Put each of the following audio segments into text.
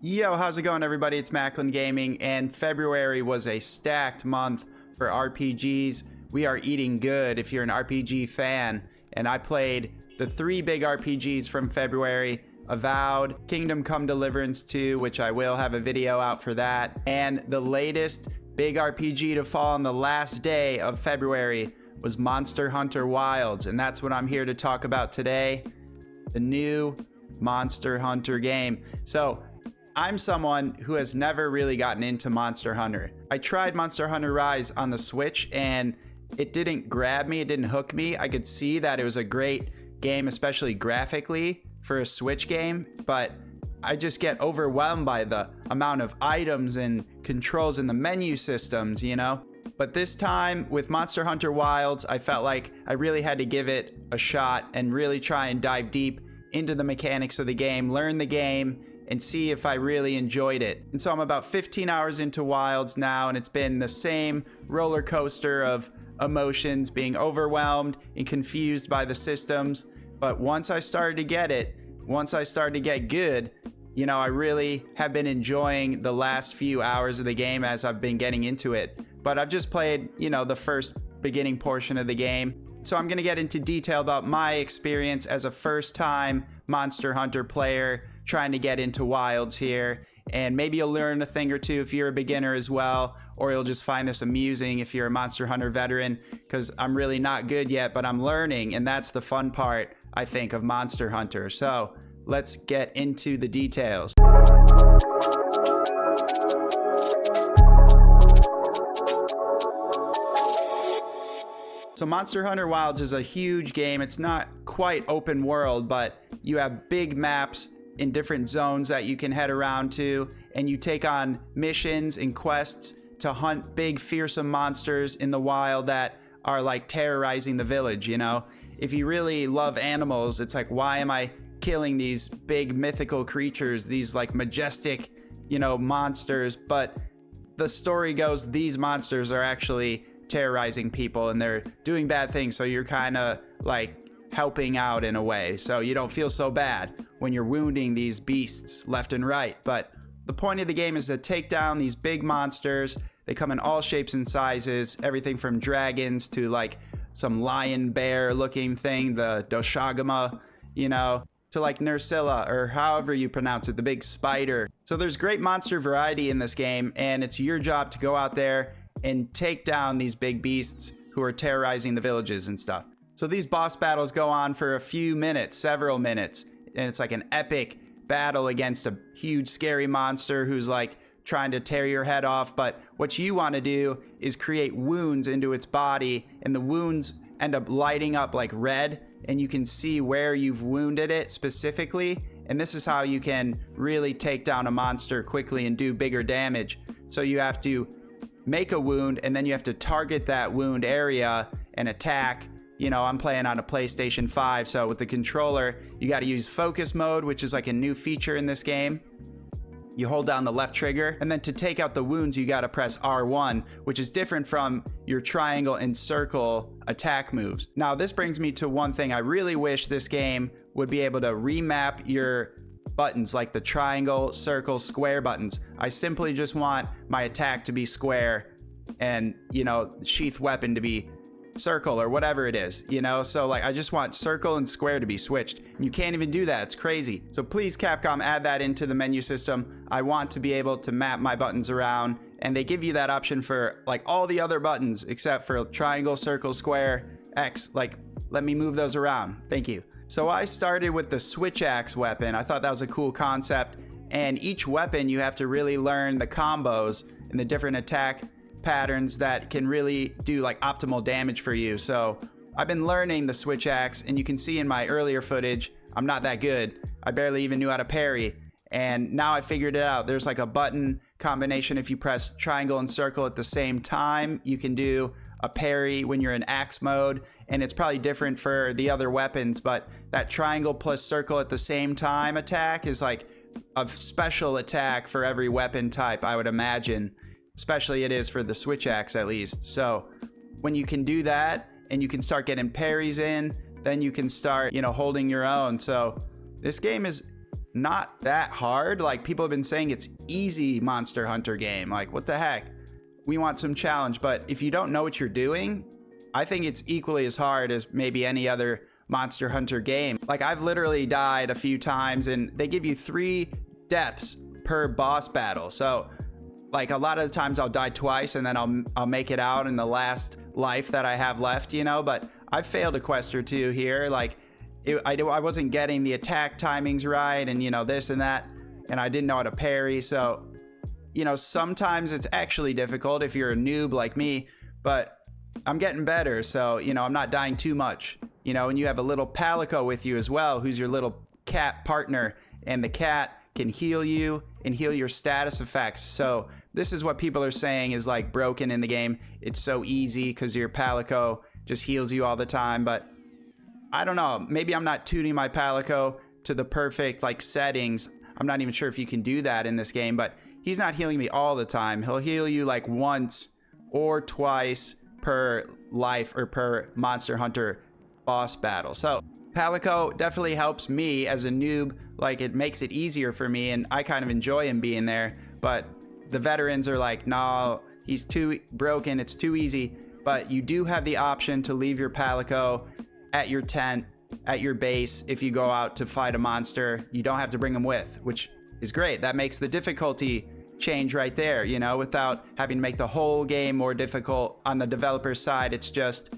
Yo, how's it going, everybody? It's MacklinGaming, and February was a stacked month for RPGs. We are eating good if you're an RPG fan, and I played the 3 big RPGs from February: Avowed, Kingdom Come Deliverance 2, which I will have a video out for that, and the latest big RPG to fall on the last day of February was Monster Hunter Wilds, and that's what I'm here to talk about today, the new Monster Hunter game. So I'm someone who has never really gotten into Monster Hunter. I tried Monster Hunter Rise on the Switch and it didn't grab me, it didn't hook me. I could see that it was a great game, especially graphically for a Switch game, but I just get overwhelmed by the amount of items and controls in the menu systems, you know? But this time with Monster Hunter Wilds, I felt like I really had to give it a shot and really try and dive deep into the mechanics of the game, learn the game, and see if I really enjoyed it. And so I'm about 15 hours into Wilds now, and it's been the same roller coaster of emotions, being overwhelmed and confused by the systems. But once I started to get it, once I started to get good, you know, I really have been enjoying the last few hours of the game as I've been getting into it. But I've just played, you know, the first beginning portion of the game. So I'm gonna get into detail about my experience as a first-time Monster Hunter player trying to get into Wilds here, and maybe you'll learn a thing or two if you're a beginner as well, or you'll just find this amusing if you're a Monster Hunter veteran, because I'm really not good yet, but I'm learning, and that's the fun part, I think, of Monster Hunter. So let's get into the details. So Monster Hunter Wilds is a huge game. It's not quite open world, but you have big maps in different zones that you can head around to, and you take on missions and quests to hunt big fearsome monsters in the wild that are like terrorizing the village, you know? If you really love animals, it's like, why am I killing these big mythical creatures, these like majestic, you know, monsters? But the story goes, these monsters are actually terrorizing people and they're doing bad things, so you're kind of like helping out in a way, so you don't feel so bad when you're wounding these beasts left and right. But the point of the game is to take down these big monsters. They come in all shapes and sizes, everything from dragons to like some lion bear looking thing, the Doshagama, you know, to like Nursilla, or however you pronounce it, the big spider. So there's great monster variety in this game, and it's your job to go out there and take down these big beasts who are terrorizing the villages and stuff. So these boss battles go on for a few minutes, several minutes, and it's like an epic battle against a huge scary monster who's like trying to tear your head off. But what you want to do is create wounds into its body, and the wounds end up lighting up like red, and you can see where you've wounded it specifically. And this is how you can really take down a monster quickly and do bigger damage. So you have to make a wound, and then you have to target that wound area and attack. You know, I'm playing on a PlayStation 5, so with the controller, you got to use focus mode, which is like a new feature in this game. You hold down the left trigger, and then to take out the wounds, you got to press R1, which is different from your triangle and circle attack moves. Now, this brings me to one thing. I really wish this game would be able to remap your buttons, like the triangle, circle, square buttons. I simply just want my attack to be square and, you know, sheath weapon to be circle or whatever it is, you know? So like, I just want circle and square to be switched, and you can't even do that. It's crazy. So please, Capcom, add that into the menu system. I want to be able to map my buttons around, and they give you that option for like all the other buttons except for triangle, circle, square, X. Like, let me move those around. Thank you. So I started with the switch axe weapon. I thought that was a cool concept, and each weapon you have to really learn the combos and the different attack patterns that can really do like optimal damage for you. So I've been learning the switch axe, and you can see in my earlier footage, I'm not that good. I barely even knew how to parry, and now I figured it out. There's like a button combination. If you press triangle and circle at the same time, you can do a parry when you're in axe mode, and it's probably different for the other weapons, but that triangle plus circle at the same time attack is like a special attack for every weapon type, I would imagine. Especially it is for the switch axe, at least. So when you can do that and you can start getting parries in, then you can start, you know, holding your own. So this game is not that hard. Like, people have been saying it's easy Monster Hunter game. Like, what the heck? We want some challenge. But if you don't know what you're doing, I think it's equally as hard as maybe any other Monster Hunter game. Like, I've literally died a few times, and they give you 3 deaths per boss battle. So like, a lot of the times I'll die twice and then I'll make it out in the last life that I have left, you know. But I've failed a quest or two here. Like, I wasn't getting the attack timings right, and, you know, this and that, and I didn't know how to parry. So, you know, sometimes it's actually difficult if you're a noob like me, but I'm getting better. So, you know, I'm not dying too much, you know. And you have a little palico with you as well, who's your little cat partner, and the cat can heal you and heal your status effects. So this is what people are saying is like broken in the game. It's so easy because your palico just heals you all the time. But I don't know, maybe I'm not tuning my palico to the perfect like settings. I'm not even sure if you can do that in this game, but he's not healing me all the time. He'll heal you like once or twice per life or per Monster Hunter boss battle. So palico definitely helps me as a noob. Like, it makes it easier for me, and I kind of enjoy him being there. But the veterans are like, no, he's too broken, it's too easy. But you do have the option to leave your palico at your tent, at your base. If you go out to fight a monster, you don't have to bring him with, which is great. That makes the difficulty change right there, you know, without having to make the whole game more difficult on the developer's side. It's just,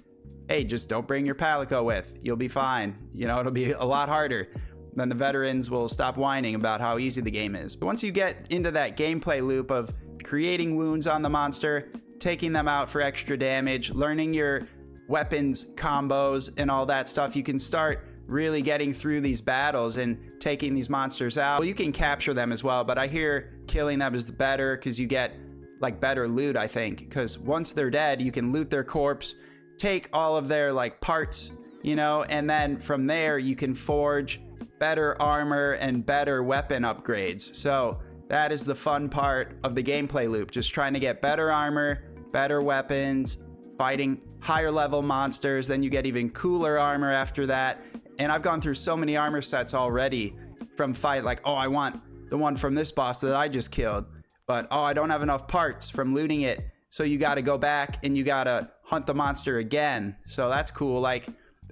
hey, just don't bring your palico with. You'll be fine. You know, it'll be a lot harder. Then the veterans will stop whining about how easy the game is. But once you get into that gameplay loop of creating wounds on the monster, taking them out for extra damage, learning your weapons combos and all that stuff, you can start really getting through these battles and taking these monsters out. Well, you can capture them as well, but I hear killing them is better because you get like better loot, I think, because once they're dead, you can loot their corpse, take all of their like parts, you know, and then from there you can forge better armor and better weapon upgrades. So that is the fun part of the gameplay loop, just trying to get better armor, better weapons, fighting higher level monsters. Then you get even cooler armor after that. And I've gone through so many armor sets already from fight, like, oh, I want the one from this boss that I just killed, but oh, I don't have enough parts from looting it. So you got to go back and you got to hunt the monster again. So that's cool. Like,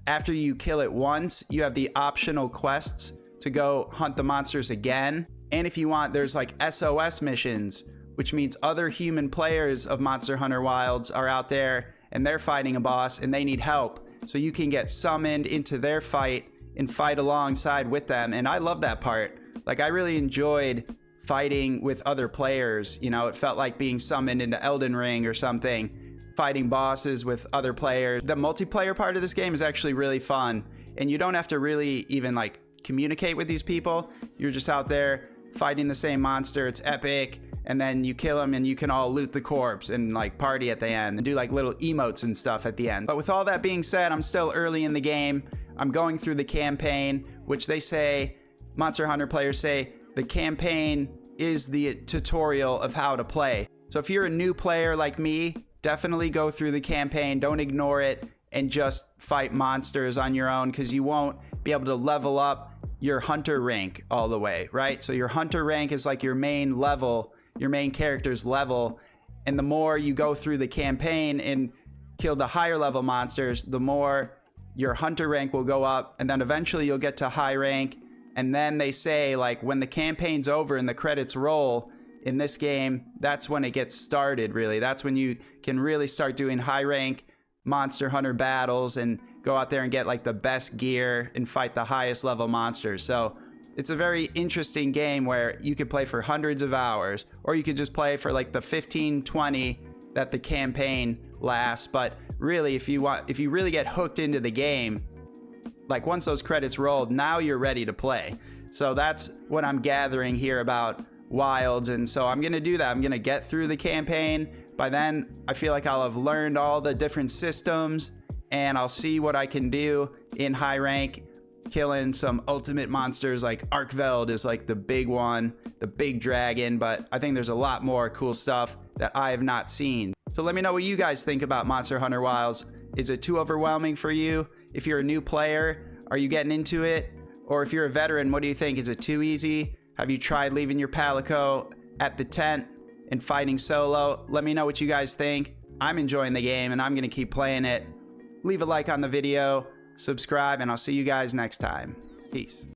after you kill it once, you have the optional quests to go hunt the monsters again. And if you want, there's like SOS missions, which means other human players of Monster Hunter Wilds are out there and they're fighting a boss and they need help. So you can get summoned into their fight and fight alongside with them. And I love that part. Like, I really enjoyed fighting with other players. You know, it felt like being summoned into Elden Ring or something, fighting bosses with other players. The multiplayer part of this game is actually really fun. And you don't have to really even like communicate with these people. You're just out there fighting the same monster. It's epic. And then you kill them and you can all loot the corpse and like party at the end and do like little emotes and stuff at the end. But with all that being said, I'm still early in the game. I'm going through the campaign, which they say, Monster Hunter players say, the campaign is the tutorial of how to play. So if you're a new player like me, definitely go through the campaign. Don't ignore it and just fight monsters on your own, because you won't be able to level up your hunter rank all the way, right? So your hunter rank is like your main level, your main character's level. And the more you go through the campaign and kill the higher level monsters, the more your hunter rank will go up. And then eventually you'll get to high rank. And then they say, like, when the campaign's over and the credits roll in this game, that's when it gets started, really. That's when you can really start doing high rank Monster Hunter battles and go out there and get like the best gear and fight the highest level monsters. So it's a very interesting game where you could play for hundreds of hours, or you could just play for like the 15, 20 that the campaign lasts. But really, if you really get hooked into the game, like once those credits rolled, now you're ready to play. So that's what I'm gathering here about Wilds. And so I'm going to do that. I'm going to get through the campaign. By then, I feel like I'll have learned all the different systems and I'll see what I can do in high rank, killing some ultimate monsters. Like Arkveld is like the big one, the big dragon, but I think there's a lot more cool stuff that I have not seen. So let me know what you guys think about Monster Hunter Wilds. Is it too overwhelming for you? If you're a new player, are you getting into it? Or if you're a veteran, what do you think? Is it too easy? Have you tried leaving your Palico at the tent and fighting solo? Let me know what you guys think. I'm enjoying the game and I'm gonna keep playing it. Leave a like on the video, subscribe, and I'll see you guys next time. Peace.